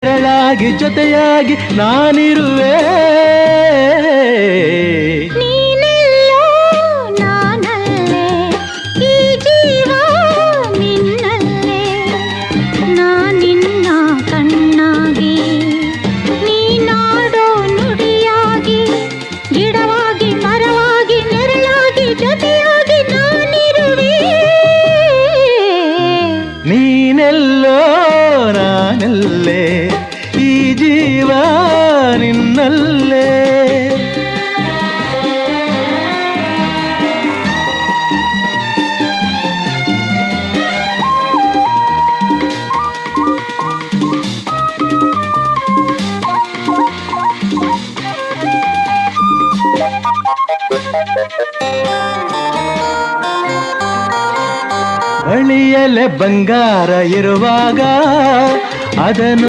ನೆರಳಾಗಿ ಜೊತೆಯಾಗಿ ನಾನಿರುವೆ. ನೀನೆಲ್ಲೋ ನಾನಲ್ಲೇ, ಈ ಜೀವ ನಿನ್ನಲ್ಲೇ. ನಾನಿನ್ನ ಕಣ್ಣಾಗಿ, ನೀನಾಡೋ ನುಡಿಯಾಗಿ, ಗಿಡವಾಗಿ ಮರವಾಗಿ ನೆರಳಾಗಿ ಜೊತೆಯಾಗಿ ನಾನಿರುವೆ. ನೀನೆಲ್ಲೋ ನಾನಲ್ಲೇ, ಈ ಜೀವ ನಿನ್ನಲ್ಲೇ. ಬಳಿಯಲೆ ಬಂಗಾರ ಇರುವಾಗ ಅದನ್ನು